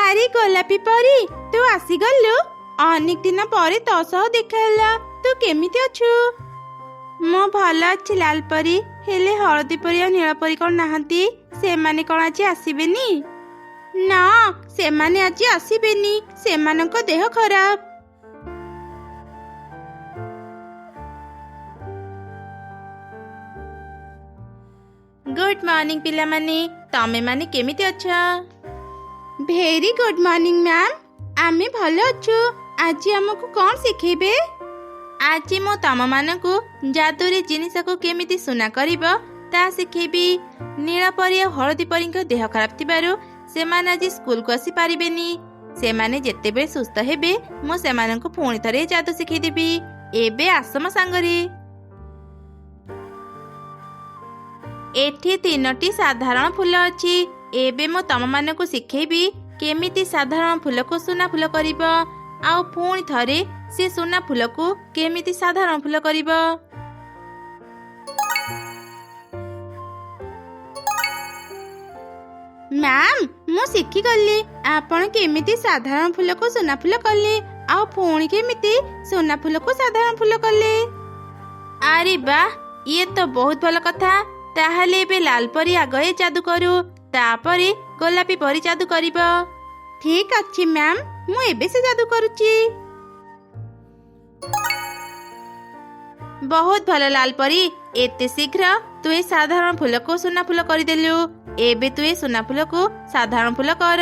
ଆରେ ଗୋଲାପୀ ପରି ତୁ ଆସିଗଲୁ। ଅନେକ ଦିନ ପରେ ତୋ ସହ ଦେଖା ହେଲା। ତୁ କେମିତି ଅଛୁ? ମୁଁ ଭଲ ଅଛି ଲାଲ ପରି। ହେଲେ ହଳଦୀ ପରି ଆଉ ନୀଳ ପରି କ'ଣ ନାହାନ୍ତି? ସେମାନେ କ'ଣ ଆଜି ଆସିବେନି? ନା, ସେମାନେ ଆଜି ଆସିବେନି। ସେମାନଙ୍କ ଦେହ ଖରାପ। ଗୁଡ୍ ମର୍ଣ୍ଣିଂ ପିଲାମାନେ, ତମେ ମାନେ କେମିତି ଅଛ? Very good morning ma'am. ଆମେ ଭଲ ଅଛୁ। ଆଜି ଆମକୁ କ'ଣ ଶିଖେଇବେ? ଆଜି ମୁଁ ତମମାନଙ୍କୁ ଯାଦୁରେ ଜିନିଷକୁ କେମିତି ସୁନା କରିବ ତାହା ଶିଖେଇବି। ନୀଳ ପରି ଆଉ ହଳଦୀ ପରୀଙ୍କ ଦେହ ଖରାପ ଥିବାରୁ ସେମାନେ ଆଜି ସ୍କୁଲକୁ ଆସିପାରିବେନି। ସେମାନେ ଯେତେବେଳେ ସୁସ୍ଥ ହେବେ ମୁଁ ସେମାନଙ୍କୁ ପୁଣି ଥରେ ଯାଦୁ ଶିଖେଇଦେବି। ଏବେ ଆସ ମୋ ସାଙ୍ଗରେ। ଏଠି 3ଟି ସାଧାରଣ ଫୁଲ ଅଛି। ଏବେ ମୁଁ ତମମାନଙ୍କୁ ଶିଖେଇବି କେମିତି ସାଧାରଣ ଫୁଲକୁ ସୁନା ଫୁଲ କରିବ, ଆଉ ପୁଣି ଥରେ ସେ ସୁନା ଫୁଲକୁ କେମିତି ସାଧାରଣ ଫୁଲ କରିବ। ମ୍ୟାମ୍, ମୁଁ ଶିଖିଗଲି ଆପଣ କେମିତି ସାଧାରଣ ଫୁଲକୁ ସୁନା ଫୁଲ କଲେ, ଆଉ ପୁଣି କେମିତି ସୁନା ଫୁଲକୁ ସାଧାରଣ ଫୁଲ କଲେ। ଆରେ ବାଃ, ଇଏ ତ ବହୁତ ଭଲ କଥା। ତାହେଲେ ଏବେ ଲାଲ ପରି ଆଗ ଏ ଯାଦୁ କରୁ, ତାପରେ ଗୋଲାପୀ ପରି ଯାଦୁ କରିବ। ଠିକ ଅଛି ମ୍ୟାମ୍, ମୁଁ ଏବେ ସେ ଯାଦୁ କରୁଛି। ବହୁତ ଭଲ ଲାଲ ପରି, ଏତେ ଶୀଘ୍ର ତୁ ଏ ସାଧାରଣ ଫୁଲକୁ ସୁନା ଫୁଲ କରିଦେଲୁ। ଏବେ ତୁ ଏ ସୁନା ଫୁଲକୁ ସାଧାରଣ ଫୁଲ କର।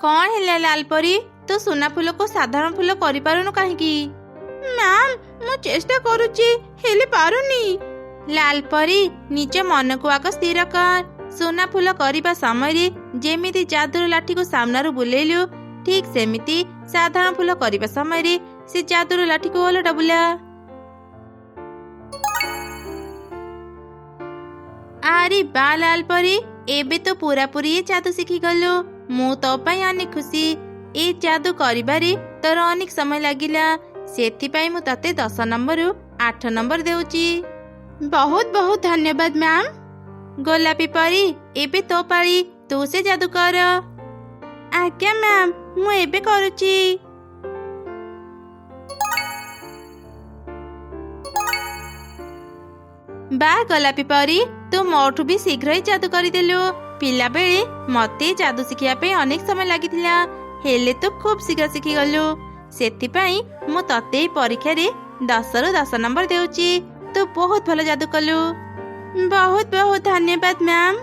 କ'ଣ ହେଲା ଲାଲ ପରି, ତୁ ସୁନା ଫୁଲକୁ ସାଧାରଣ ଫୁଲ କରିପାରୁନୁ କାହିଁକି? ମ୍ୟାମ୍, ମୁଁ ଚେଷ୍ଟା କରୁଛି ହେଲେ ପାରୁନି। ଲାଲ ପରି, ନିଜ ମନକୁ ଆଗ ସ୍ଥିର କର। ସୁନା ଫୁଲ କରିବା ସମୟରେ ଯେମିତି ଯାଦୁର ଲାଠିକୁ ସାମ୍ନାରୁ ବୁଲେଇଲୁ, ଠିକ ସେମିତି ସାଧାରଣ ଫୁଲ କରିବା ସମୟରେ ସେ ଯାଦୁର ଲାଠିକୁ ଓଲଟା ବୁଲା। ଆରେ ବା ଲାଲ ପରି, ଏବେ ତ ପୁରାପୁରି ଏ ଯାଦୁ ଶିଖିଗଲୁ। ମୁଁ ତୋ ପାଇଁ ଅନେକ ଖୁସି। ଏ ଯାଦୁ କରିବାରେ ତୋର ଅନେକ ସମୟ ଲାଗିଲା, ସେଥିପାଇଁ ମୁଁ ତତେ 10 ନମ୍ବରରୁ 8 ନମ୍ବର ଦେଉଛି। ବହୁତ ବହୁତ ଧନ୍ୟବାଦ ମ୍ୟାମ୍। ଗୋଲାପୀ ପରି, ଏବେ ତୋ ପାଳି, ତୁ ସେ ଯାଦୁ କର। ଆଜ୍ଞା ମ୍ୟାମ୍, ମୁଁ ଏବେ କରୁଛି। ବାଃ ଗୋଲାପୀ ପରି, ତୁ ମୋଠୁ ବି ଶୀଘ୍ର ହିଁ ଯାଦୁ କରିଦେଲୁ। ପିଲାବେଳେ ମତେ ଯାଦୁ ଶିଖିବା ପାଇଁ ଅନେକ ସମୟ ଲାଗିଥିଲା, ହେଲେ ତୁ ଖୁବ ଶୀଘ୍ର ଶିଖିଗଲୁ। ସେଥିପାଇଁ ମୁଁ ତତେ ଏହି ପରୀକ୍ଷାରେ 10ରୁ 10 ନମ୍ବର ଦେଉଛି। ତୁ ବହୁତ ଭଲ ଯାଦୁ କଲୁ। ବହୁତ ବହୁତ ଧନ୍ୟବାଦ ମ୍ୟାମ୍।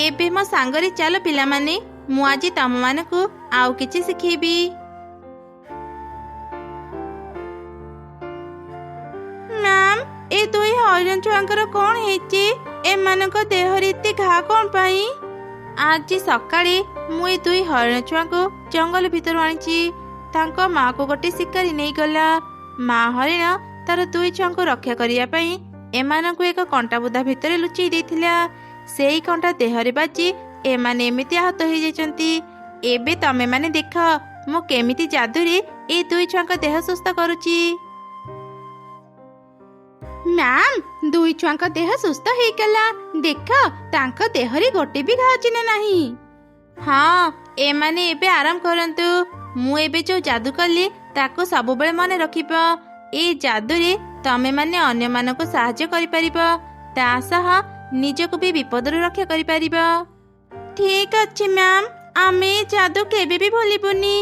ଏବେ ମୋ ସାଙ୍ଗରେ ଚାଲ ପିଲାମାନେ, ମୁଁ ଆଜି ତମମାନଙ୍କୁ ଆଉ କିଛି ଶିଖେଇବି। ମ୍ୟାମ୍, ଏ 2 ହରିଣ ଛୁଆଙ୍କର କ'ଣ ହେଇଛି? ଏମାନଙ୍କ ଦେହରେ ଏତେ ଘା କ'ଣ ପାଇଁ? ଆଜି ସକାଳେ ମୁଁ ଏ 2 ହରିଣ ଛୁଆଙ୍କୁ ଜଙ୍ଗଲ ଭିତରୁ ଆଣିଛି। ତାଙ୍କ ମାକୁ ଗୋଟେ ଶିକାରୀ ନେଇଗଲା। ମା ହରିଣ ତାର 2 ଛୁଆଙ୍କୁ ରକ୍ଷା କରିବା ପାଇଁ ଏମାନଙ୍କୁ ଏକ କଣ୍ଟା ବୁଦା ଭିତରେ ଲୁଚେଇ ଦେଇଥିଲା। ସେଇ କଣ୍ଟା ଦେହରେ ବାଜି ଏମାନେ ଏମିତି ଆହତ ହେଇଯାଇଛନ୍ତି। ଏବେ ତମେ ମାନେ ଦେଖ ମୁଁ କେମିତି ଯାଦୁରେ ଏଇ 2 ଛୁଆଙ୍କ ଦେହ ସୁସ୍ଥ କରୁଛି। ମ୍ୟାମ୍, 2 ଛୁଆଙ୍କ ଦେହ ସୁସ୍ଥ ହେଇଗଲା। ଦେଖ, ତାଙ୍କ ଦେହରେ ଗୋଟେ ବି ଘା ଚିହ୍ନ ନାହିଁ। ହଁ, ଏମାନେ ଏବେ ଆରାମ କରନ୍ତୁ। ମୁଁ ଏବେ ଯୋଉ ଯାଦୁ କଲି ତାକୁ ସବୁବେଳେ ମନେ ରଖିବ। ଏଇ ଯାଦୁରେ ତମେ ମାନେ ଅନ୍ୟମାନଙ୍କୁ ସାହାଯ୍ୟ କରିପାରିବ, ତା ସହ ନିଜକୁ ବି ବିପଦରୁ ରକ୍ଷା କରିପାରିବ। ଠିକ ଅଛି ମ୍ୟାମ୍, ଆମେ ଏ ଯାଦୁ କେବେ ବି ଭୁଲିବୁନି।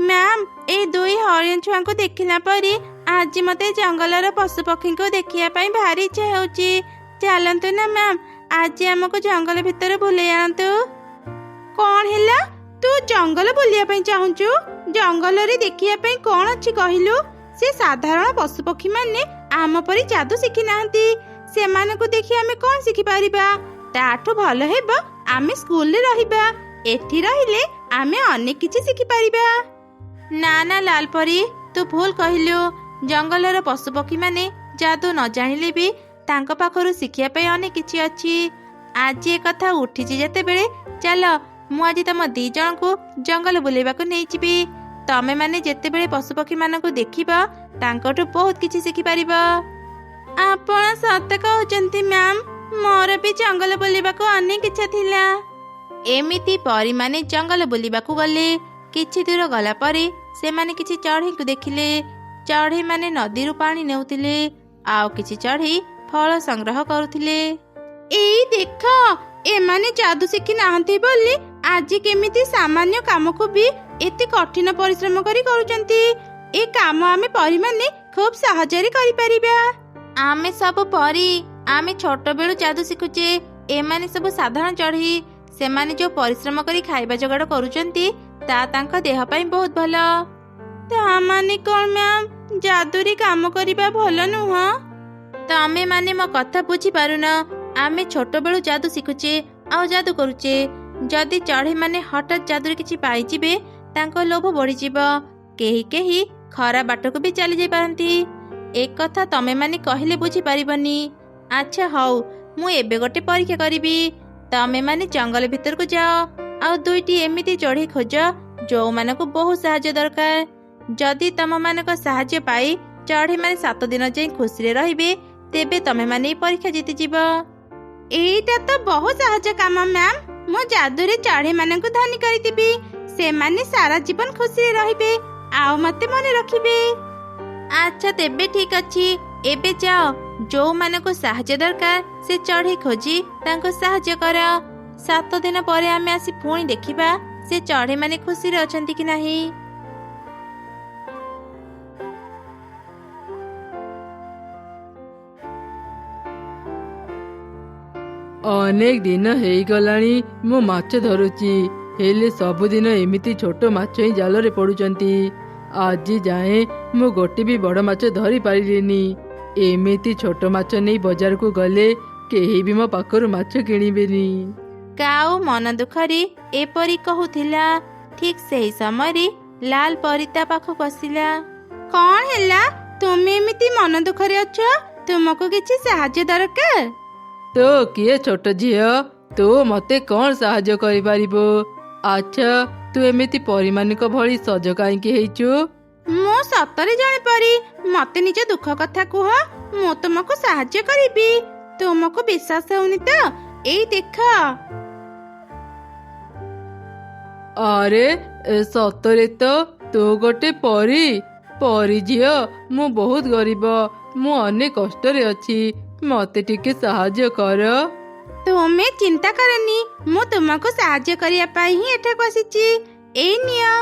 ମ୍ୟାମ୍, ଏଇ 2 ହରିଣ ଛୁଆଙ୍କୁ ଦେଖିଲା ପରେ ଆଜି ମତେ ଜଙ୍ଗଲର ପଶୁପକ୍ଷୀଙ୍କୁ ଦେଖିବା ପାଇଁ ଭାରି ଇଚ୍ଛା ହେଉଛି। ଚାଲନ୍ତୁ ନା ମ୍ୟାମ୍, ଆଜି ଆମକୁ ଜଙ୍ଗଲ ଭିତରେ ବୁଲେଇ ଆଣନ୍ତୁ। କ'ଣ ହେଲା? ତୁ ଜଙ୍ଗଲ ବୁଲିବା ପାଇଁ ଚାହୁଁଛୁ? ଜଙ୍ଗଲରେ ଦେଖିବା ପାଇଁ କ'ଣ ଅଛି କହିଲୁ? ସେ ସାଧାରଣ ପଶୁପକ୍ଷୀ ମାନେ ଆମ ପରି ଯାଦୁ ଶିଖି ନାହାନ୍ତି। ସେମାନଙ୍କୁ ଦେଖି ଆମେ କ'ଣ ଶିଖିପାରିବା? ତାଠୁ ଭଲ ହେବ ଆମେ ସ୍କୁଲରେ ରହିବା। ଏଠି ରହିଲେ ଆମେ ଅନେକ କିଛି ଶିଖିପାରିବା। ନା ନା ଲାଲ ପରି, ତୁ ଭୁଲ କହିଲୁ। ଜଙ୍ଗଲର ପଶୁପକ୍ଷୀ ମାନେ ଯାଦୁ ନ ଜାଣିଲେ ବି ତାଙ୍କ ପାଖରୁ ଶିଖିବା ପାଇଁ ଅନେକ କିଛି ଅଛି। ଆଜି ଏ କଥା ଉଠିଛି ଯେତେବେଳେ, ଚାଲ ମୁଁ ଆଜି ତମ 2 ଜଣଙ୍କୁ ଜଙ୍ଗଲ ବୁଲେଇବାକୁ ନେଇଯିବି। ତମେ ମାନେ ଯେତେବେଳେ ପଶୁପକ୍ଷୀ ମାନଙ୍କୁ ଦେଖିବ ତାଙ୍କଠୁ ବହୁତ କିଛି ଶିଖିପାରିବ। ଆପଣ ସତ କହୁଛନ୍ତି ମ୍ୟାମ୍, ମୋର ବି ଜଙ୍ଗଲ ବୁଲିବାକୁ ଅନେକ ଇଚ୍ଛା ଥିଲା। ଏମିତି ପରୀମାନେ ଜଙ୍ଗଲ ବୁଲିବାକୁ ଗଲେ। କିଛି ଦୂର ଗଲା ପରେ ସେମାନେ କିଛି ଚଢ଼େଇଙ୍କୁ ଦେଖିଲେ। ଚଢ଼େଇମାନେ ନଦୀରୁ ପାଣି ନେଉଥିଲେ, ଆଉ କିଛି ଚଢ଼େଇ ଫଳ ସଂଗ୍ରହ କରୁଥିଲେ। ଏଇ ଦେଖ, ଏମାନେ ଯାଦୁ ଶିଖି ନାହାନ୍ତି ବୋଲି ଆଜି କେମିତି ସାମାନ୍ୟ କାମକୁ ବି ଏତେ କଠିନ ପରିଶ୍ରମ କରି କରୁଛନ୍ତି। ଏ କାମ ଆମେ ପରୀମାନେ ଖୁବ୍ ସହଜରେ କରିପାରିବା। ଆମେ ସବୁ ପରୀ, ଆମେ ଛୋଟ ବେଳୁ ଯାଦୁ ଶିଖୁଛେ। ଏମାନେ ସବୁ ସାଧାରଣ ଚଢ଼େଇ। ସେମାନେ ଯୋଉ ପରିଶ୍ରମ କରି ଖାଇବା ଯୋଗାଡ଼ କରୁଛନ୍ତି ତା ତାଙ୍କ ଦେହ ପାଇଁ ବହୁତ ଭଲ। ତା ମାନେ କ'ଣ ମ୍ୟାମ୍, ଯାଦୁରେ କାମ କରିବା ଭଲ ନୁହଁ? ତମେ ମାନେ ମୋ କଥା ବୁଝିପାରୁନ। ଆମେ ଛୋଟ ବେଳୁ ଯାଦୁ ଶିଖୁଛେ ଆଉ ଯାଦୁ କରୁଛେ। ଯଦି ଚଢ଼େଇମାନେ ହଠାତ୍ ଯାଦୁରେ କିଛି ପାଇଯିବେ ତାଙ୍କ ଲୋଭ ବଢ଼ିଯିବ। କେହି କେହି ଖରାପ ବାଟକୁ ବି ଚାଲି ଯାଇପାରନ୍ତି। ଏକଥା ତମେ ମାନେ କହିଲେ ବୁଝିପାରିବନି। ଆଚ୍ଛା ହଉ, ମୁଁ ଏବେ ଗୋଟେ ପରୀକ୍ଷା କରିବି। ତମେ ମାନେ ଜଙ୍ଗଲ ଭିତରକୁ ଯାଅ ଆଉ 2ଟି ଏମିତି ଚଢ଼େଇ ଖୋଜ ଯୋଉମାନଙ୍କୁ ବହୁତ ସାହାଯ୍ୟ ଦରକାର। ଯଦି ତମମାନଙ୍କ ସାହାଯ୍ୟ ପାଇ ଚଢ଼େଇମାନେ 7 ଦିନ ଯାଏଁ ଖୁସିରେ ରହିବେ ତେବେ ତମେ ମାନେ ଏହି ପରୀକ୍ଷା ଜିତିଯିବ। ଏଇଟା ତ ବହୁତ ସହଜ କାମ ମ୍ୟାମ୍। ମୁଁ ଯାଦୁରେ ଚଢ଼େଇମାନଙ୍କୁ ଧନୀ କରିଦେବି। ସେମାନେ ସାରା ଜୀବନ ଖୁସିରେ ରହିବେ ଆଉ ମତେ ମନେ ରଖିବେ। ଆଚ୍ଛା ତେବେ ଠିକ୍ ଅଛି, ଏବେ ଯାଅ ଯୋଉମାନଙ୍କୁ ସାହାଯ୍ୟ ଦରକାର ସେ ଚଢ଼େଇ ଖୋଜି ତାଙ୍କୁ ସାହାଯ୍ୟ କର। 7 ଦିନ ପରେ ଆମେ ଆସି ପୁଣି ଦେଖିବା ସେ ଚଢ଼େଇମାନେ ଖୁସିରେ ଅଛନ୍ତି କି ନାହିଁ। ଅନେକ ଦିନ ହେଇଗଲାଣି ମୁଁ ମାଛ ଧରୁଛି, ହେଲେ ସବୁଦିନ ଏମିତି ଛୋଟ ମାଛ ହିଁ ଜାଲରେ ପଡୁଛନ୍ତି। ଆଜି ଯାଏଁ ମୁଁ ଗୋଟେ ବି ବଡ଼ ମାଛ ଧରି ପାରିଲିନି। ଏମିତି ଛୋଟ ମାଛ ନେଇ ବଜାରକୁ ଗଲେ କେହି ବି ମୋ ପାଖରୁ ମାଛ କିଣିବେନି। କାଉ ମନ ଦୁଃଖରେ ଏପରି କହୁଥିଲା। ଠିକ୍ ସେହି ସମୟରେ ଲାଲ ପରି ତା ପାଖକୁ ଆସିଲା। କ'ଣ ହେଲା? ତୁମେ ଏମିତି ମନ ଦୁଃଖରେ ଅଛ? ତୁମକୁ କିଛି ସାହାଯ୍ୟ ଦରକାର? ତ କିଏ ଛୋଟ ଝିଅ? ତୁ ମତେ କ'ଣ ସାହାଯ୍ୟ କରିପାରିବୁ? ଆଚ୍ଛା, ତୁ ଏମିତି ପରୀମାନଙ୍କ ଭଳି ସଜ କାହିଁକି ହେଇଛୁ? ମୁଁ ସତରେ ଜାଣିପାରି। ମତେ ନିଜ ଦୁଃଖ କଥା କୁହ, ମୁଁ ତୁମକୁ ସାହାଯ୍ୟ କରିବି। ତୁମକୁ ବିଶ୍ୱାସ ହେଉନି ତ? ଏଇ ଦେଖ। ଆରେ ସତରେ ତ ତୁ ଗୋଟେ ପରୀ। ପରୀ ଝିଅ, ମୁଁ ବହୁତ ଗରିବ। ମୁଁ ଅନେକ କଷ୍ଟରେ ଅଛି, ମତେ ଟିକେ ସାହାଯ୍ୟ କର। ତୁମେ ଚିନ୍ତା କରନି, ମୁଁ ତୁମକୁ ସାହାଯ୍ୟ କରିବା ପାଇଁ ହିଁ ଏଠାକୁ ଆସିଛି। ଏଇ ନିଅ।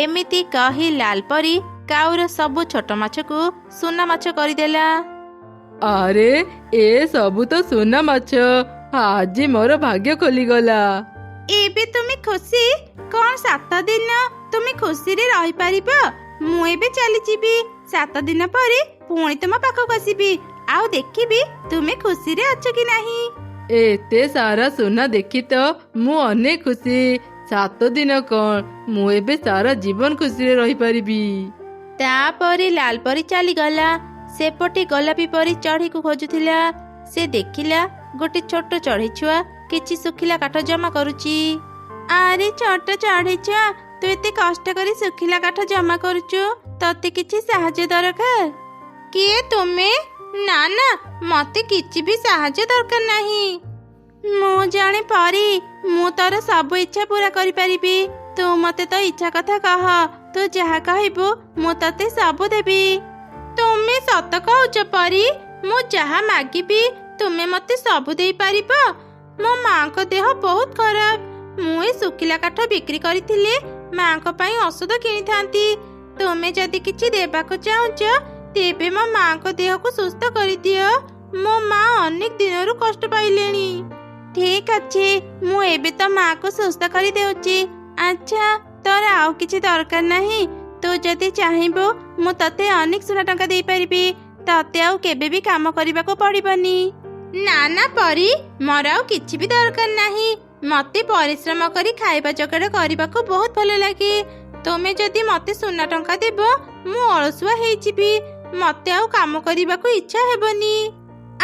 ଏମିତି କହି ଲାଲ ପରି କାଉର ସବୁ ଛୋଟ ମାଛକୁ ସୁନା ମାଛ କରିଦେଲା। ଆରେ ଏ ସବୁ ତ ସୁନା ମାଛ। ଆଜି ମୋର ଭାଗ୍ୟ ଖୋଲିଗଲା। ଏବେ ତୁମେ ଖୁସି? କ'ଣ 7 ଦିନ ତୁମେ ଖୁସିରେ ରହିପାରିବ? ମୁଁ ଏବେ ଚାଲିଯିବି। 7 ଦିନ ପରେ ପୁଣି ତୁମ ପାଖକୁ ଆସିବି ଆଉ ଦେଖିବି ତୁମେ ଖୁସିରେ ଅଛ କି ନାହିଁ। ଏତେ ସାରା ସୁନା ଦେଖି ତ ମୁଁ ଅନେକ ଖୁସି। 7 ଦିନ କ'ଣ, ମୁଁ ଏବେ ସାରା ଜୀବନ ଖୁସିରେ ରହିପାରିବି। ତାପରେ ଲାଲ ପରି ଚାଲିଗଲା। ସେପଟେ ଗୋଲାପୀ ପରି ଚଢ଼େଇକୁ ଖୋଜୁଥିଲା। ସେ ଦେଖିଲା ଗୋଟେ ଛୋଟ ଚଢ଼େଇ ଛୁଆ କିଛି ଶୁଖିଲା କାଠ ଜମା କରୁଛି। ଆରେ ଛୋଟ ଚଢ଼େଇ ଛୁଆ, ତୁ ଏତେ କଷ୍ଟ କରି ଶୁଖିଲା କାଠ ଜମା କରୁଛୁ, ତତେ କିଛି ସାହାଯ୍ୟ ଦରକାର? କିଏ ତୁମେ? ନା ନା, ମତେ କିଛି ବି ସାହାଯ୍ୟ ଦରକାର ନାହିଁ। ମୁଁ ଜଣେ ପରୀ, ମୁଁ ତୋର ସବୁ ଇଚ୍ଛା ପୂରା କରିପାରିବି। ତୁ ମତେ ତ ଇଚ୍ଛା କଥା କହ, ତୁ ଯାହା କହିବୁ ମୁଁ ତତେ ସବୁ ଦେବି। ତୁମେ ସତ କହୁଛ ପରୀ? ମୁଁ ଯାହା ମାଗିବି ତୁମେ ମତେ ସବୁ ଦେଇପାରିବ? ମୋ ମାଙ୍କ ଦେହ ବହୁତ ଖରାପ। ମୁଁ ଏ ଶୁଖିଲା କାଠ ବିକ୍ରି କରିଥିଲେ ମାଙ୍କ ପାଇଁ ଔଷଧ କିଣିଥାନ୍ତି। ତୁମେ ଯଦି କିଛି ଦେବାକୁ ଚାହୁଁଛ ତେବେ ମୋ ମାଙ୍କ ଦେହକୁ ସୁସ୍ଥ କରିଦିଅ। ମୋ ମା ଅନେକ ଦିନରୁ କଷ୍ଟ ପାଇଲେଣି। ଠିକ୍ ଅଛି, ମୁଁ ଏବେ ତ ମାକୁ ସୁସ୍ଥ କରିଦେଉଛି। ଆଚ୍ଛା, ତୋର ଆଉ କିଛି ଦରକାର ନାହିଁ? ତୁ ଯଦି ଚାହିଁବୁ ମୁଁ ତତେ ଅନେକ ସୁନା ଟଙ୍କା ଦେଇପାରିବି। ତତେ ଆଉ କେବେ ବି କାମ କରିବାକୁ ପଡ଼ିବନି। ନା ନା ପରୀ, ମୋର ଆଉ କିଛି ବି ଦରକାର ନାହିଁ। ମତେ ପରିଶ୍ରମ କରି ଖାଇବା ଯୋଗାଡ଼ କରିବାକୁ ବହୁତ ଭଲ ଲାଗେ। ତୁମେ ଯଦି ମତେ ସୁନା ଟଙ୍କା ଦେବ ମୁଁ ଅଳସୁଆ ହେଇଯିବି। ମତେ ଆଉ କାମ କରିବାକୁ ଇଚ୍ଛା ହେବନି।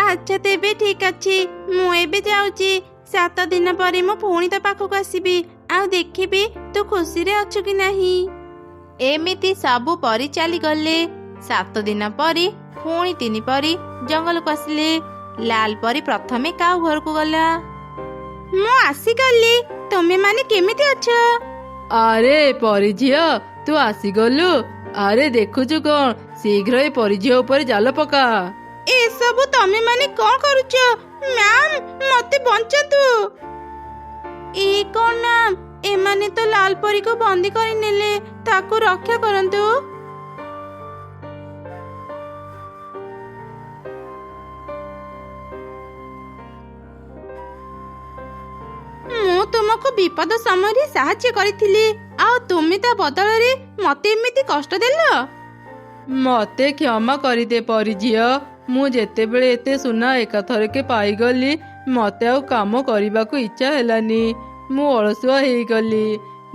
ଆଚ୍ଛା ତେବେ ଠିକ୍ ଅଛି, ମୁଁ ଏବେ ଯାଉଛି। 7 ଦିନ ପରେ ମୁଁ ପୁଣି ତୋ ପାଖକୁ ଆସିବି ଆଉ ଦେଖିବି ତୁ ଖୁସିରେ ଅଛୁ କି ନାହିଁ। ଏମିତି ସବୁ ପରୀ ଚାଲିଗଲେ। 7 ଦିନ ପରେ ପୁଣି 3 ପରୀ ଜଙ୍ଗଲକୁ ଆସିଲେ। ଲାଲ ପରୀ ପ୍ରଥମେ କାଉ ଘରକୁ ଗଲା। ମୁଁ ଆସିଗଲି। ତମେ ମାନେ କେମିତି ଅଛ? ଆରେ ପରି ଝିଅ, ତୁ ଆସିଗଲୁ। ଆରେ ଦେଖୁଛୁ କଣ, ଶୀଘ୍ର ଏ ପରି ଝିଅ ଉପରେ ଜାଲ ପକା। ଏସବୁ ତମେ ମାନେ କଣ କରୁଛ? ମ୍ୟାମ୍, ମତେ ବଞ୍ଚାନ୍ତୁ। ଏ କଣ ମ୍ୟାମ୍? ଏମାନେ ତ ଲାଲ ପରୀକୁ ବନ୍ଦୀ କରି ନେଲେ। ତାକୁ ରକ୍ଷା କରନ୍ତୁ। ମୁଁ ତୁମକୁ ବିପଦ ସମୟରେ ସାହାଯ୍ୟ କରିଥିଲି, ଆଉ ତୁମେ ତା ବଦଳରେ ମତେ ଏମିତି କଷ୍ଟ ଦେଲ। ମତେ କ୍ଷମା କରିଦେ ପରି ଝିଅ। ମୁଁ ଯେତେବେଳେ ଏତେ ସୁନା ଏକାଥରକେ ପାଇଗଲି, ମତେ ଆଉ କାମ କରିବାକୁ ଇଚ୍ଛା ହେଲାନି। ମୁଁ ଅଳସୁଆ ହେଇଗଲି।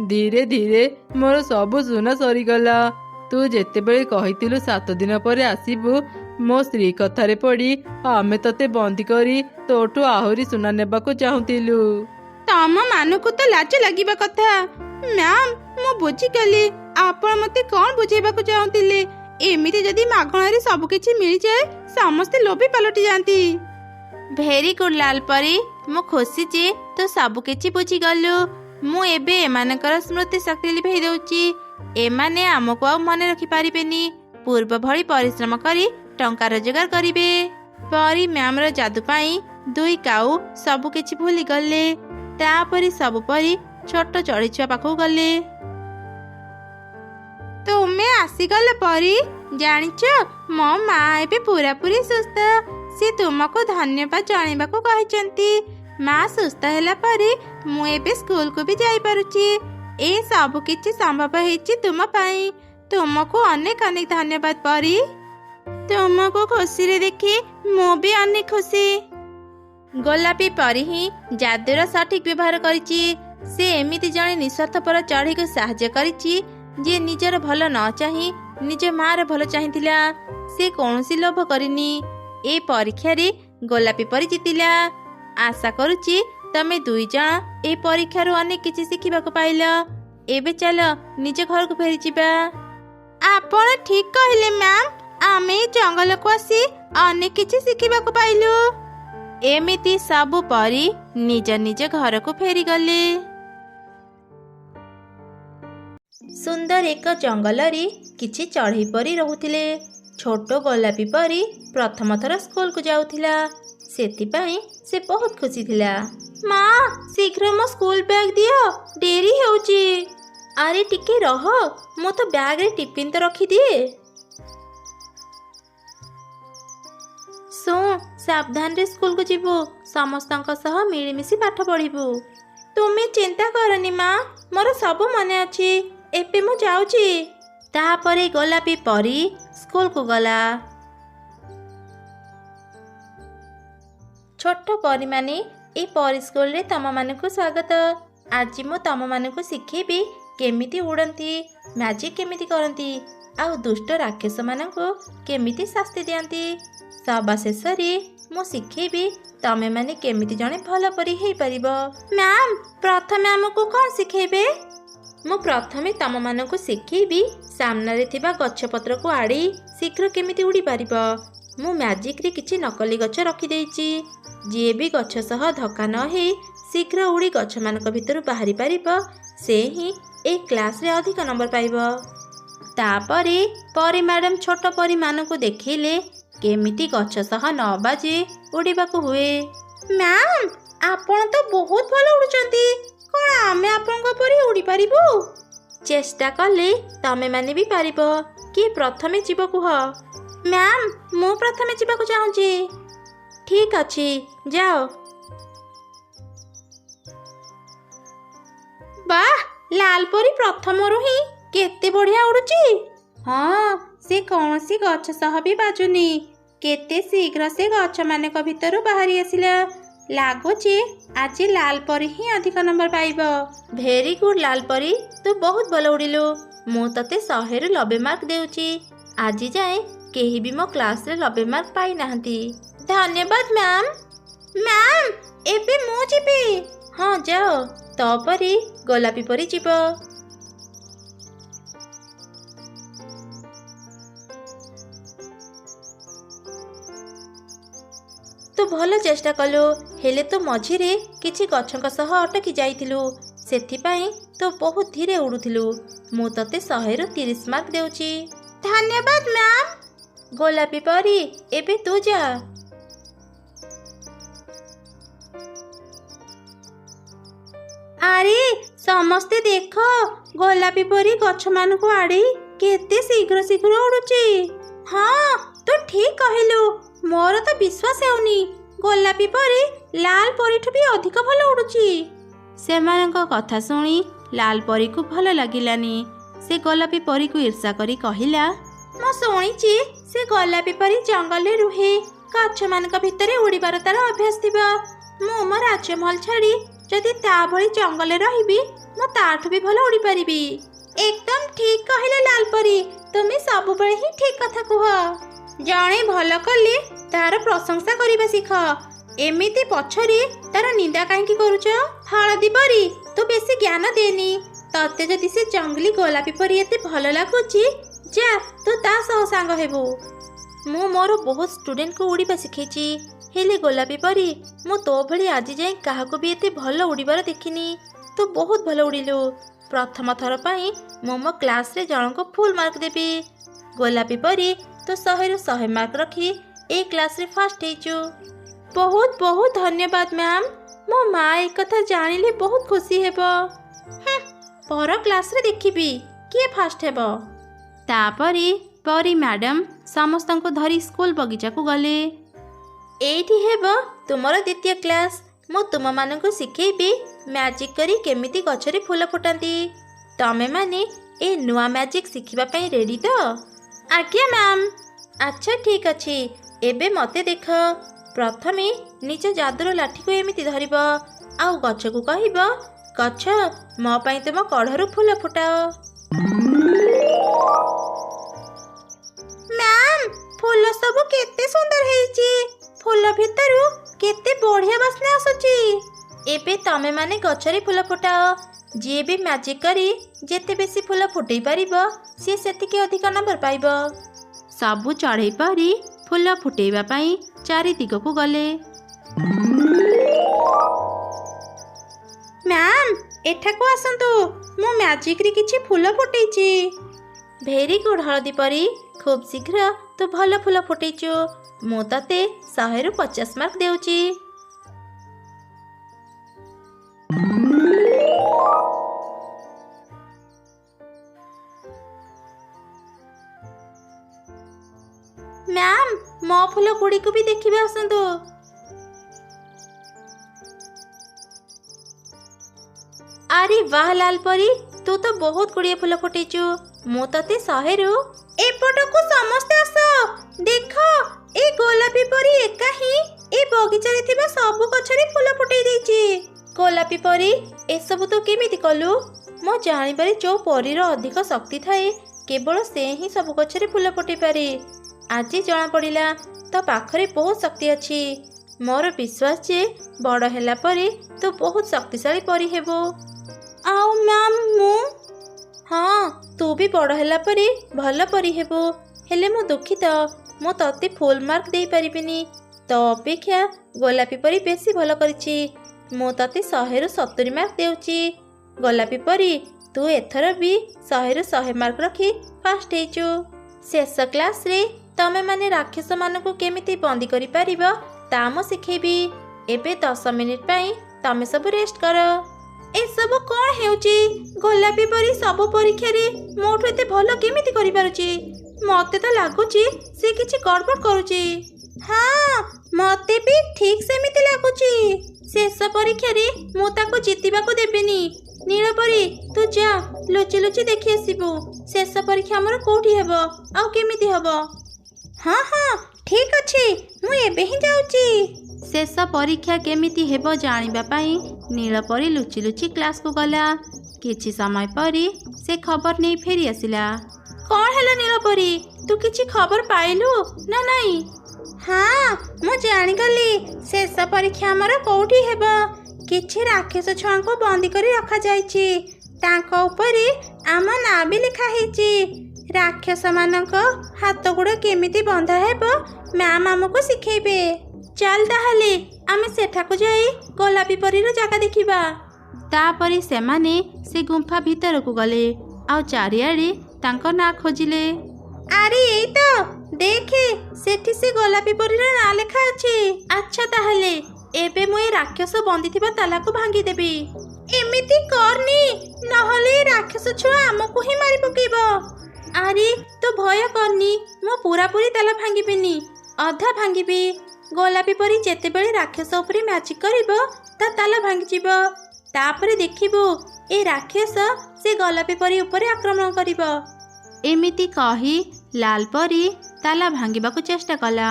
ଧୀରେ ଧୀରେ ମୋର ସବୁ ସୁନା ସରିଗଲା। ତୁ ଯେତେବେଳେ କହିଥିଲୁ 7 ଦିନ ପରେ ଆସିବୁ, ମୋ ସ୍ତ୍ରୀ କଥାରେ ପଡ଼ି ଆମେ ତତେ ବନ୍ଦୀ କରି ତୋଠୁ ଆହୁରି ସୁନା ନେବାକୁ ଚାହୁଁଥିଲୁ। ତମ ମାନଙ୍କୁ ତ ଲାଜ ଲାଗିବା କଥା। ମ୍ୟାମ୍, ମୁଁ ବୁଝିଗଲି ଆପଣ ମତେ କଣ ବୁଝେଇବାକୁ ଚାହୁଁଥିଲେ। ଏମିତି ଯଦି ମାଗଣାରେ ସବୁ କିଛି ମିଳିଯାଏ, ସମସ୍ତେ ଲୋଭୀ ପାଲଟି ଯାଆନ୍ତି। ଭେରି ଗୁଡ୍ ଲାଲ ପରି। ମୁଁ ଖୁସି ଯେ ତୁ ସବୁ କିଛି ବୁଝିଗଲୁ। ମୁଁ ଏବେ ଏମାନଙ୍କର ସ୍ମୃତି ଶକ୍ତି ଲିଭେଇ ଦଉଛି। ଏମାନେ ଆମକୁ ଆଉ ମନେ ରଖିପାରିବେନି। ପୂର୍ବ ଭଳି ପରିଶ୍ରମ କରି ଟଙ୍କା ରୋଜଗାର କରିବେ। ପରି ମ୍ୟାମର ଯାଦୁ ପାଇଁ 2 କାଉ ସବୁ କିଛି ଭୁଲିଗଲେ। ତାପରେ ସବୁ ପରି ଛୋଟ ଚଢ଼େଇଛୁଆ ପାଖକୁ ଗଲେ। ତୁମେ ଆସିଗଲ ପରି। ଜାଣିଛ, ମୋ ମା ଏବେ ପୁରାପୁରି ସୁସ୍ଥ। ସେ ତୁମକୁ ଧନ୍ୟବାଦ ଜଣାଇବାକୁ କହିଛନ୍ତି। ମା ସୁସ୍ଥ ହେଲା ପରେ ମୁଁ ଏବେ ସ୍କୁଲକୁ ବି ଯାଇପାରୁଛି। ଏ ସବୁ କିଛି ସମ୍ଭବ ହେଇଛି ତୁମ ପାଇଁ। ତୁମକୁ ଅନେକ ଅନେକ ଧନ୍ୟବାଦ ପରି। ତୁମକୁ ଖୁସିରେ ଦେଖି ମୁଁ ବି ଅନେକ ଖୁସି। ଗୋଲାପୀ ପରି ହିଁ ଯାଦୁର ସଠିକ ବ୍ୟବହାର କରିଛି। ସେ ଏମିତି ଜଣେ ନିଃସ୍ୱାର୍ଥପର ଚଢ଼େଇକୁ ସାହାଯ୍ୟ କରିଛି, ଯିଏ ନିଜର ଭଲ ନ ଚାହିଁ ନିଜ ମାର ଭଲ ଚାହିଁଥିଲା। ସେ କୌଣସି ଲୋଭ କରିନି। ଏ ପରୀକ୍ଷାରେ ଗୋଲାପୀ ପରି ଜିତିଲା। ଆଶା କରୁଛି ତମେ 2 ଜଣ ଏ ପରୀକ୍ଷାରୁ ଅନେକ କିଛି ଶିଖିବାକୁ ପାଇଲ। ଏବେ ଚାଲ ନିଜ ଘରକୁ ଫେରିଯିବା। ଆପଣ ଠିକ କହିଲେ ମ୍ୟାମ୍। ଆମେ ଏ ଜଙ୍ଗଲକୁ ଆସି ଅନେକ କିଛି ଶିଖିବାକୁ ପାଇଲୁ। ଏମିତି ସବୁ ପରି ନିଜ ନିଜ ଘରକୁ ଫେରିଗଲେ। ସୁନ୍ଦର ଏକ ଜଙ୍ଗଲରେ କିଛି ଚଢ଼େଇ ପରି ରହୁଥିଲେ। ଛୋଟ ଗୋଲାପୀ ପରି ପ୍ରଥମ ଥର ସ୍କୁଲକୁ ଯାଉଥିଲା। ସେଥିପାଇଁ ସେ ବହୁତ ଖୁସି ଥିଲା। ମା, ଶୀଘ୍ର ମୋ ସ୍କୁଲ ବ୍ୟାଗ ଦିଅ, ଡେରି ହେଉଛି। ଆରେ ଟିକେ ରହ, ମୁଁ ତ ବ୍ୟାଗରେ ଟିଫିନ ତ ରଖିଦିଏ। ଶୁଣ, ସାବଧାନରେ ସ୍କୁଲକୁ ଯିବୁ। ସମସ୍ତଙ୍କ ସହ ମିଳିମିଶି ପାଠ ପଢିବୁ। ତୁମେ ଚିନ୍ତା କରନି ମା, ମୋର ସବୁ ମନେ ଅଛି। ଏବେ ମୁଁ ଯାଉଛି। ତାପରେ ଗୋଲାପୀ ପରି ସ୍କୁଲକୁ ଗଲା। ଛୋଟ ପରୀମାନେ, ଏ ପରୀ ସ୍କୁଲରେ ତମମାନଙ୍କୁ ସ୍ୱାଗତ। ଆଜି ମୁଁ ତମମାନଙ୍କୁ ଶିଖେଇବି କେମିତି ଉଡ଼ନ୍ତି, ମ୍ୟାଜିକ୍ କେମିତି କରନ୍ତି, ଆଉ ଦୁଷ୍ଟ ରାକ୍ଷସମାନଙ୍କୁ କେମିତି ଶାସ୍ତି ଦିଅନ୍ତି। ସବା ଶେଷରେ ମୁଁ ଶିଖେଇବି ତମେମାନେ କେମିତି ଜଣେ ଭଲ ପରୀ ହେଇପାରିବ। ମ୍ୟାମ୍, ପ୍ରଥମେ ଆମକୁ କ'ଣ ଶିଖେଇବେ? ମୁଁ ପ୍ରଥମେ ତମମାନଙ୍କୁ ଶିଖେଇବି ସାମ୍ନାରେ ଥିବା ଗଛପତ୍ରକୁ ଆଡ଼େଇ ଶୀଘ୍ର କେମିତି ଉଡ଼ି ପାରିବ। ମୁଁ ମ୍ୟାଜିକ୍ରେ କିଛି ନକଲି ଗଛ ରଖିଦେଇଛି। ଯିଏ ବି ଗଛ ସହ ଧକ୍କା ନ ହେଇ ଶୀଘ୍ର ଉଡ଼ି ଗଛମାନଙ୍କ ଭିତରୁ ବାହାରି ପାରିବ, ସେ ହିଁ ଏ କ୍ଲାସରେ ଅଧିକ ନମ୍ବର ପାଇବ। ତାପରେ ପରୀ ମ୍ୟାଡାମ ଛୋଟ ପରୀମାନଙ୍କୁ ଦେଖେଇଲେ କେମିତି ଗଛ ସହ ନ ବାଜି ଉଡ଼ିବାକୁ ହୁଏ। ମ୍ୟାମ୍, ଆପଣ ତ ବହୁତ ଭଲ ଉଡ଼ୁଛନ୍ତି। କ'ଣ ଆମେ ଆପଣଙ୍କ ପରି ଉଡ଼ି ପାରିବୁ? ଚେଷ୍ଟା କଲେ ତମେମାନେ ବି ପାରିବ। କିଏ ପ୍ରଥମେ ଯିବ କୁହ? ମ୍ୟାମ୍, ମୁଁ ପ୍ରଥମେ ଯିବାକୁ ଚାହୁଁଛି। ଠିକ୍ ଅଛି, ଯାଅ। ବାଃ, ଲାଲ ପରି ପ୍ରଥମରୁ ହିଁ କେତେ ବଢ଼ିଆ ଉଡ଼ୁଛି। ହଁ, ସେ କୌଣସି ଗଛ ସହ ବି ବାଜୁନି। କେତେ ଶୀଘ୍ର ସେ ଗଛମାନଙ୍କ ଭିତରୁ ବାହାରି ଆସିଲା। ଲାଗୁଛି ଆଜି ଲାଲ ପରି ହିଁ ଅଧିକ ନମ୍ବର ପାଇବ। ଭେରି ଗୁଡ୍ ଲାଲ ପରି, ତୁ ବହୁତ ଭଲ ଉଡ଼ିଲୁ। ମୁଁ ତତେ 100ରୁ 90 ମାର୍କ ଦେଉଛି। ଆଜି ଯାଏଁ କେହି ବି ମୋ କ୍ଲାସରେ 90 ମାର୍କ ପାଇନାହାନ୍ତି। ଧନ୍ୟବାଦ ମ୍ୟାମ୍। ମ୍ୟାମ୍, ଏବେ ମୁଁ ଯିବି। ହଁ, ଯାଅ। ତ ପରି ଗୋଲାପୀ ପରି ଯିବ। ତୁ ଭଲ ଚେଷ୍ଟା କଲୁ, ହେଲେ ତୁ ମଝିରେ କିଛି ଗଛଙ୍କ ସହ ଅଟକି ଯାଇଥିଲୁ। ସେଥିପାଇଁ ତୁ ବହୁତ ଧୀରେ ଉଡୁଥିଲୁ। ମୁଁ ତତେ 100ରୁ 30 ମାର୍କ ଦେଉଛି। ଧନ୍ୟବାଦ ମ୍ୟାମ୍। ଗୋଲାପୀ ପରି ଏବେ ତୁ ଯା। ଆରେ ସମସ୍ତେ ଦେଖ, ଗୋଲାପୀ ପରି ଗଛମାନଙ୍କୁ ଆଡ଼େଇ କେତେ ଶୀଘ୍ର ଶୀଘ୍ର ଉଡୁଛି। ହଁ, ତୁ ଠିକ କହିଲୁ। ମୋର ତ ବିଶ୍ୱାସ ହେଉନି, ଗୋଲାପୀ ପରି ଲାଲ ପରୀଠୁ ବି ଅଧିକ ଭଲ ଉଡୁଛି। ସେମାନଙ୍କ କଥା ଶୁଣି ଲାଲ ପରୀକୁ ଭଲ ଲାଗିଲାନି। ସେ ଗୋଲାପୀ ପରୀକୁ ଈର୍ଷା କରି କହିଲା, ମୁଁ ଶୁଣିଛି ସେ ଗୋଲାପୀ ପରି ଜଙ୍ଗଲରେ ରୁହେ। ଗଛମାନଙ୍କ ଭିତରେ ଉଡ଼ିବାର ତାର ଅଭ୍ୟାସ ଥିବ। ମୁଁ ମୋ ରାଜମହଲ ଛାଡ଼ି ଯଦି ତା ଭଳି ଜଙ୍ଗଲରେ ରହିବି, ମୁଁ ତାଠୁ ବି ଭଲ ଉଡ଼ିପାରିବି। ଏକଦମ ଠିକ କହିଲେ ଲାଲ ପରି, ତୁମେ ସବୁବେଳେ ହିଁ ଠିକ କଥା କୁହ। ଜଣେ ଭଲ କଲେ ତାର ପ୍ରଶଂସା କରିବା ଶିଖ। ଏମିତି ପଛରେ ତାର ନିନ୍ଦା କାହିଁକି କରୁଛ? ହଳଦୀ ପରି ତୁ ବେଶୀ ଜ୍ଞାନ ଦେନି। ତତେ ଯଦି ସେ ଜଙ୍ଗଲି ଗୋଲାପୀ ପରି ଏତେ ଭଲ ଲାଗୁଛି, ଯା ତୁ ତା ସହ ସାଙ୍ଗ ହେବୁ। ମୁଁ ମୋର ବହୁତ ଷ୍ଟୁଡେଣ୍ଟକୁ ଉଡ଼ିବା ଶିଖେଇଛି, ହେଲେ ଗୋଲାପୀ ପରି ମୁଁ ତୋ ଭଳି ଆଜି ଯାଏଁ କାହାକୁ ବି ଏତେ ଭଲ ଉଡ଼ିବାର ଦେଖିନି। ତୁ ବହୁତ ଭଲ ଉଡ଼ିଲୁ। ପ୍ରଥମ ଥର ପାଇଁ ମୁଁ ମୋ କ୍ଲାସରେ ଜଣଙ୍କୁ ଫୁଲ୍ ମାର୍କ ଦେବି। ଗୋଲାପୀ ପରି ତୁ 100ରୁ 100 ମାର୍କ ରଖି ଏ କ୍ଲାସରେ ଫାଷ୍ଟ ହେଇଛୁ। ବହୁତ ବହୁତ ଧନ୍ୟବାଦ ମ୍ୟାମ୍। ମୋ ମା ଏକଥା ଜାଣିଲେ ବହୁତ ଖୁସି ହେବ। ପର କ୍ଲାସରେ ଦେଖିବି କିଏ ଫାଷ୍ଟ ହେବ। ତାପରେ ପରି ମ୍ୟାଡାମ ସମସ୍ତଙ୍କୁ ଧରି ସ୍କୁଲ ବଗିଚାକୁ ଗଲେ। ଏଇଠି ହେବ ତୁମର ଦ୍ୱିତୀୟ କ୍ଲାସ। ମୁଁ ତୁମମାନଙ୍କୁ ଶିଖେଇବି ମ୍ୟାଜିକ୍ କରି କେମିତି ଗଛରେ ଫୁଲ ଫୁଟାନ୍ତି। ତମେମାନେ ଏ ନୂଆ ମ୍ୟାଜିକ୍ ଶିଖିବା ପାଇଁ ରେଡି ତ? ଆଜ୍ଞା ମ୍ୟାମ୍। ଆଚ୍ଛା ଠିକ୍ ଅଛି, ଏବେ ମୋତେ ଦେଖ। ପ୍ରଥମେ ନିଜ ଯାଦୁର ଲାଠିକୁ ଏମିତି ଧରିବ, ଆଉ ଗଛକୁ କହିବ, ଗଛ ମୋ ପାଇଁ ତୁମ କଢ଼ରୁ ଫୁଲ ଫୁଟାଅ। ମ୍ୟାମ୍, ଫୁଲ ସବୁ କେତେ ସୁନ୍ଦର ହେଇଛି। ଫୁଲ ଭିତରୁ କେତେ ବଢ଼ିଆ ବାସ୍ନା ଆସୁଛି। ଏବେ ତମେମାନେ ଗଛରେ ଫୁଲ ଫୁଟାଅ। ଯିଏ ବି ମ୍ୟାଜିକ୍ କରି ଯେତେ ବେଶୀ ଫୁଲ ଫୁଟେଇ ପାରିବ, ସିଏ ସେତିକି ଅଧିକ ନମ୍ବର ପାଇବ। ସବୁ ଚଢ଼େଇ ପରି ଫୁଲ ଫୁଟେଇବା ପାଇଁ ଚାରିଦିଗକୁ ଗଲେ। ମ୍ୟାମ୍, ଏଠାକୁ ଆସନ୍ତୁ, ମୁଁ ମ୍ୟାଜିକରେ କିଛି ଫୁଲ ଫୁଟେଇଛି। ଭେରି ଗୁଡ୍ ହଳଦୀ ପରି, ଖୁବ୍ ଶୀଘ୍ର ତୁ ଭଲ ଫୁଲ ଫୁଟେଇଛୁ। ମୁଁ ତତେ 100ରୁ 50 ମାର୍କ ଦେଉଛି। ମ୍ୟାମ୍, ମୋ ଫୁଲ ଗୁଡ଼ିକୁ ବି ଦେଖିବେ ଆସନ୍ତୁ। ଆରେ ବାହ ଲାଲ ପରି, ତୁ ତ ବହୁତ ଗୁଡ଼ିଏ ଫୁଲ ଫୁଟେଇଛୁ। ମୁଁ ତତେ 100ରୁ। ଏପଟକୁ ସମସ୍ତେ ଆସ, ଦେଖ ଏ ଗୋଲାପୀ ପରି ଏକା ହିଁ ଏ ବଗିଚାରେ ଥିବା ସବୁ ଗଛରେ ଫୁଲ ଫୁଟେଇ ଦେଇଛି। ଗୋଲାପୀ ପରି, ଏସବୁ ତୁ କେମିତି କଲୁ? ମୁଁ ଜାଣିବାରେ ଯୋଉ ପରୀର ଅଧିକ ଶକ୍ତି ଥାଏ, କେବଳ ସେ ହିଁ ସବୁ ଗଛରେ ଫୁଲ ଫୁଟେଇ ପାରେ। ଆଜି ଜଣାପଡ଼ିଲା ତୋ ପାଖରେ ବହୁତ ଶକ୍ତି ଅଛି। ମୋର ବିଶ୍ୱାସ ଯେ ବଡ଼ ହେଲା ପରେ ତୁ ବହୁତ ଶକ୍ତିଶାଳୀ ପରି ହେବୁ। ଆଉ ମ୍ୟାମ୍ ମୁଁ? ହଁ, ତୁ ବି ବଡ଼ ହେଲା ପରେ ଭଲ ପରି ହେବୁ। ହେଲେ ମୁଁ ଦୁଃଖିତ, ମୁଁ ତତେ ଫୁଲ୍ ମାର୍କ ଦେଇପାରିବିନି। ତୋ ଅପେକ୍ଷା ଗୋଲାପୀ ପରି ବେଶୀ ଭଲ କରିଛି। ମୁଁ ତତେ 100ରୁ 70 ମାର୍କ ଦେଉଛି। ଗୋଲାପୀ ପରି, ତୁ ଏଥର ବି 100ରୁ 100 ମାର୍କ ରଖି ଫାଷ୍ଟ ହେଇଛୁ। ଶେଷ କ୍ଲାସରେ ତମେମାନେ ରାକ୍ଷସମାନଙ୍କୁ କେମିତି ବନ୍ଦୀ କରିପାରିବ ତା ମୁଁ ଶିଖେଇବି। ଏବେ 10 ମିନିଟ୍ ପାଇଁ ତମେ ସବୁ ରେଷ୍ଟ କର। ଏସବୁ କ'ଣ ହେଉଛି? ଗୋଲାପୀ ପରି ସବୁ ପରୀକ୍ଷାରେ ମୋଠୁ ଏତେ ଭଲ କେମିତି କରିପାରୁଛି? ମତେ ତ ଲାଗୁଛି ସେ କିଛି ଗଡ଼ବଡ଼ କରୁଛି। ହଁ, ମତେ ବି ଠିକ୍ ସେମିତି ଲାଗୁଛି। ଶେଷ ପରୀକ୍ଷାରେ ମୁଁ ତାକୁ ଜିତିବାକୁ ଦେବିନି। ନୀଳପରି, ତୁ ଯା ଲୁଚି ଲୁଚି ଦେଖି ଆସିବୁ ଶେଷ ପରୀକ୍ଷା ଆମର କୋଉଠି ହେବ ଆଉ କେମିତି ହେବ। ହଁ ହଁ, ଠିକ୍ ଅଛି, ମୁଁ ଏବେ ହିଁ ଯାଉଛି। ଶେଷ ପରୀକ୍ଷା କେମିତି ହେବ ଜାଣିବା ପାଇଁ ନୀଳପରି ଲୁଚି ଲୁଚି କ୍ଲାସକୁ ଗଲା। କିଛି ସମୟ ପରେ ସେ ଖବର ନେଇ ଫେରି ଆସିଲା। କ'ଣ ହେଲା ନୀଳପରି, ତୁ କିଛି ଖବର ପାଇଲୁ ନା ନାଇଁ? ହଁ, ମୁଁ ଜାଣିଗଲି ଶେଷ ପରୀକ୍ଷା ଆମର କୋଉଠି ହେବ। କିଛି ରାକ୍ଷସ ଛୁଆଙ୍କୁ ବନ୍ଦୀ କରି ରଖାଯାଇଛି। ତାଙ୍କ ଉପରେ ଆମ ନାଁ ବି ଲେଖା ହେଇଛି। ରାକ୍ଷସମାନଙ୍କ ହାତ ଗୋଡ଼ କେମିତି ବନ୍ଧା ହେବ ମ୍ୟାମ୍ ଆମକୁ ଶିଖେଇବେ। ଚାଲ ତାହେଲେ ଆମେ ସେଠାକୁ ଯାଇ ଗୋଲାପୀ ପରୀର ଜାଗା ଦେଖିବା। ତାପରେ ସେମାନେ ସେ ଗୁମ୍ଫା ଭିତରକୁ ଗଲେ ଆଉ ଚାରିଆଡ଼େ ତାଙ୍କ ନାଁ ଖୋଜିଲେ। ଆରେ ଏଇ ତ ଦେଖେ, ସେଠି ସେ ଗୋଲାପୀ ପରୀର ନାଁ ଲେଖା ଅଛି। ଆଚ୍ଛା ତାହେଲେ ଏବେ ମୁଁ ଏ ରାକ୍ଷସ ବନ୍ଦିଥିବା ତାଲାକୁ ଭାଙ୍ଗିଦେବି। ଏମିତି କରନି, ନହେଲେ ଏ ରାକ୍ଷସ ଛୁଆ ଆମକୁ ହିଁ ମାରି ପକେଇବ। ଆରେ ତୁ ଭୟ କରନି, ମୁଁ ପୁରାପୁରି ତାଲା ଭାଙ୍ଗିବିନି, ଅଧା ଭାଙ୍ଗିବି। ଗୋଲାପୀ ପରୀ ଯେତେବେଳେ ରାକ୍ଷସ ଉପରେ ମ୍ୟାଜିକ୍ କରିବ ତା ତାଲା ଭାଙ୍ଗିଯିବ। ତାପରେ ଦେଖିବୁ ଏ ରାକ୍ଷସ ସେ ଗୋଲାପୀ ପରୀ ଉପରେ ଆକ୍ରମଣ କରିବ। ଏମିତି କହି ଲାଲ ପରୀ ତାଲା ଭାଙ୍ଗିବାକୁ ଚେଷ୍ଟା କଲା।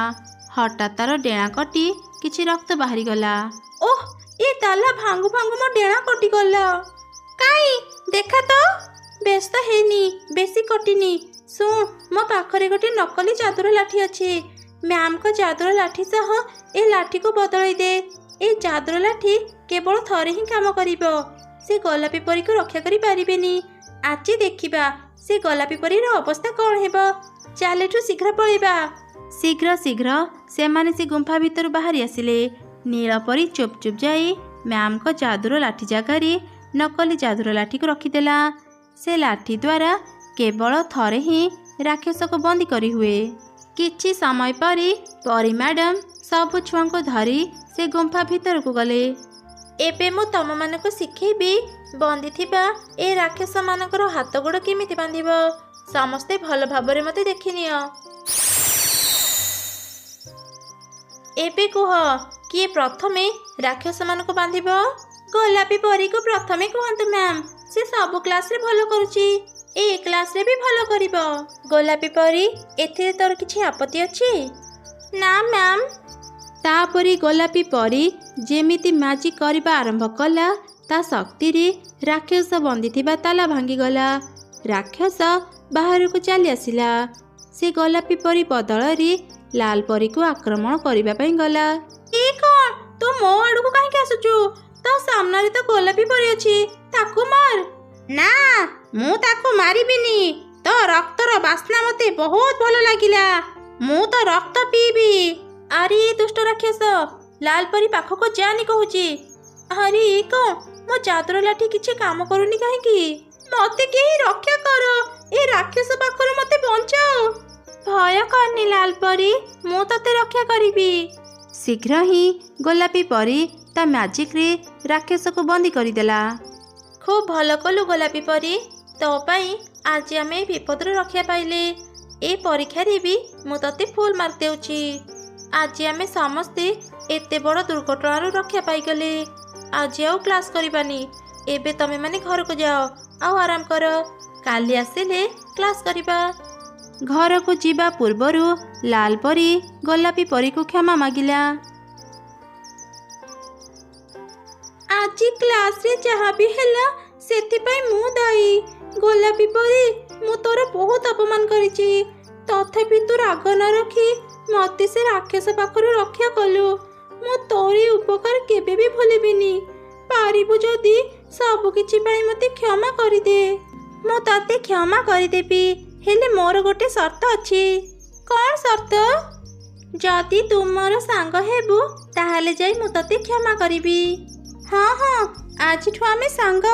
ହଠାତ୍ ତାର ଡେଣା କଟି କିଛି ରକ୍ତ ବାହାରିଗଲା। ଓହ, ଏ ତାଲା ଭାଙ୍ଗୁ ଭାଙ୍ଗୁ ମୋ ଡେଣା କଟିଗଲା। କାଇଁ ଦେଖା ତ। ବ୍ୟସ୍ତ ହେଇନି, ବେଶୀ କଟିନି। ଶୁଣ, ମୋ ପାଖରେ ଗୋଟେ ନକଲି ଯାଦୁର ଲାଠି ଅଛି। ମ୍ୟାମଙ୍କ ଯାଦୁର ଲାଠି ସହ ଏ ଲାଠିକୁ ବଦଳାଇ ଦେ। ଏ ଯାଦୁର ଲାଠି କେବଳ ଥରେ ହିଁ କାମ କରିବ। ସେ ଗୋଲାପୀ ପରୀକୁ ରକ୍ଷା କରିପାରିବେନି। ଆଜି ଦେଖିବା ସେ ଗୋଲାପୀ ପରୀର ଅବସ୍ଥା କ'ଣ ହେବ। ଚାଲ ଏଠୁ ଶୀଘ୍ର ପଳେଇବା। ଶୀଘ୍ର ଶୀଘ୍ର ସେମାନେ ସେ ଗୁମ୍ଫା ଭିତରୁ ବାହାରି ଆସିଲେ। ନୀଳପରୀ ଚୁପ୍ ଚୁପ୍ ଯାଇ ମ୍ୟାମଙ୍କ ଯାଦୁର ଲାଠି ଜାଗାରେ ନକଲି ଯାଦୁର ଲାଠିକୁ ରଖିଦେଲା। ସେ ଲାଠି ଦ୍ୱାରା କେବଳ ଥରେ ହିଁ ରାକ୍ଷସକୁ ବନ୍ଦୀ କରିହୁଏ। କିଛି ସମୟ ପରେ ପରୀ ମ୍ୟାଡାମ ସବୁ ଛୁଆଙ୍କୁ ଧରି ସେ ଗୁମ୍ଫା ଭିତରକୁ ଗଲେ। ଏବେ ମୁଁ ତମମାନଙ୍କୁ ଶିଖେଇବି ବନ୍ଦୀ ଥିବା ଏ ରାକ୍ଷସମାନଙ୍କର ହାତ ଗୋଡ଼ କେମିତି ବାନ୍ଧିବ। ସମସ୍ତେ ଭଲ ଭାବରେ ମୋତେ ଦେଖିନିଅ। ଏବେ କୁହ, କିଏ ପ୍ରଥମେ ରାକ୍ଷସମାନଙ୍କୁ ବାନ୍ଧିବ? ଗୋଲାପୀ ପରୀକୁ ପ୍ରଥମେ କୁହନ୍ତୁ ମ୍ୟାମ୍। ସେ ସବୁ କ୍ଲାସରେ ଭଲ କରୁଛି, ଏ କ୍ଲାସରେ ବି ଭଲ କରିବ। ଗୋଲାପୀ ପରୀ, ଏଥିରେ ତୋର କିଛି ଆପତ୍ତି ଅଛି? ନା ମ୍ୟାମ୍। ତାପରେ ଗୋଲାପୀ ପରୀ ଯେମିତି ମ୍ୟାଜିକ୍ କରିବା ଆରମ୍ଭ କଲା, ତା ଶକ୍ତିରେ ରାକ୍ଷସ ବନ୍ଦିଥିବା ତାଲା ଭାଙ୍ଗିଗଲା। ରାକ୍ଷସ ବାହାରକୁ ଚାଲି ଆସିଲା। ସେ ଗୋଲାପୀ ପରୀ ବଦଳରେ ଲାଲ ପରୀକୁ ଆକ୍ରମଣ କରିବା ପାଇଁ ଗଲା। ଏ କ'ଣ, ତୁ ମୋ ଆଡ଼କୁ କାହିଁକି ଆସୁଛୁ? ତୋ ସାମ୍ନାରେ ତ ଗୋଲାପୀ ପରୀ ଅଛି, ତାକୁ ମାର। ନା, ମୁଁ ତାକୁ ମାରିବିନି। ତୋ ରକ୍ତର ବାସ୍ନା ମୋତେ ବହୁତ ଭଲ ଲାଗିଲା। ମୁଁ ତ ରକ୍ତ ପିଇବି। ଆରେ ଦୁଷ୍ଟ ରାକ୍ଷସ, ଲାଲ ପରୀ ପାଖକୁ ଯାନି କହୁଛି। ଆରେ ଏ କ'ଣ, ମୋ ଯାଦୁର ଲାଠି କିଛି କାମ କରୁନି କାହିଁକି? ମୋତେ କେହି ରକ୍ଷା କର, ଏ ରାକ୍ଷସ ପାଖରୁ ମୋତେ ବଞ୍ଚାଅ। ଭୟ କରନି ଲାଲ ପରୀ, ମୁଁ ତତେ ରକ୍ଷା କରିବି। ଶୀଘ୍ର ହିଁ ଗୋଲାପୀ ପରୀ ତା ମ୍ୟାଜିକ୍ରେ ରାକ୍ଷସକୁ ବନ୍ଦୀ କରିଦେଲା। ଖୁବ୍ ଭଲ କଲୁ ଗୋଲାପୀ ପରୀ, ତୋ ପାଇଁ ଆଜି ଆମେ ଏ ବିପଦରୁ ରକ୍ଷା ପାଇଲେ। ଏ ପରୀକ୍ଷାରେ ବି ମୁଁ ତତେ ଫୁଲ୍ ମାର୍କ ଦେଉଛି। ଆଜି ଆମେ ସମସ୍ତେ ଏତେ ବଡ଼ ଦୁର୍ଘଟଣାରୁ ରକ୍ଷା ପାଇଗଲେ। ଆଜି ଆଉ କ୍ଲାସ୍ କରିବାନି। ଏବେ ତମେମାନେ ଘରକୁ ଯାଅ ଆଉ ଆରାମ କର। କାଲି ଆସିଲେ କ୍ଲାସ୍ କରିବା। ଘରକୁ ଯିବା ପୂର୍ବରୁ ଲାଲ ପରୀ ଗୋଲାପୀ ପରୀକୁ କ୍ଷମା ମାଗିଲା। ଆଜି କ୍ଲାସରେ ଯାହା ବି ହେଲା ସେଥିପାଇଁ ମୁଁ ଦାୟୀ। ଗୋଲାପୀ ପରୀ, ମୁଁ ତୋର ବହୁତ ଅପମାନ କରିଛି। ତଥାପି ତୁ ରାଗ ନ ରଖି ମୋତେ ସେ ରାକ୍ଷସ ପାଖରୁ ରକ୍ଷା କଲୁ। ମୁଁ ତୋରି ଉପକାର କେବେ ବି ଭୁଲିବିନି। ପାରିବୁ ଯଦି ସବୁ କିଛି ପାଇଁ ମୋତେ କ୍ଷମା କରିଦେ। ମୁଁ ତତେ କ୍ଷମା କରିଦେବି, ହେଲେ ମୋର ଗୋଟେ ସର୍ତ୍ତ ଅଛି। କ'ଣ ସର୍ତ୍ତ? ଯଦି ତୁ ମୋର ସାଙ୍ଗ ହେବୁ ତାହେଲେ ଯାଇ ମୁଁ ତତେ କ୍ଷମା କରିବି। ହଁ ହଁ, ଆଜିଠୁ ଆମେ ସାଙ୍ଗ।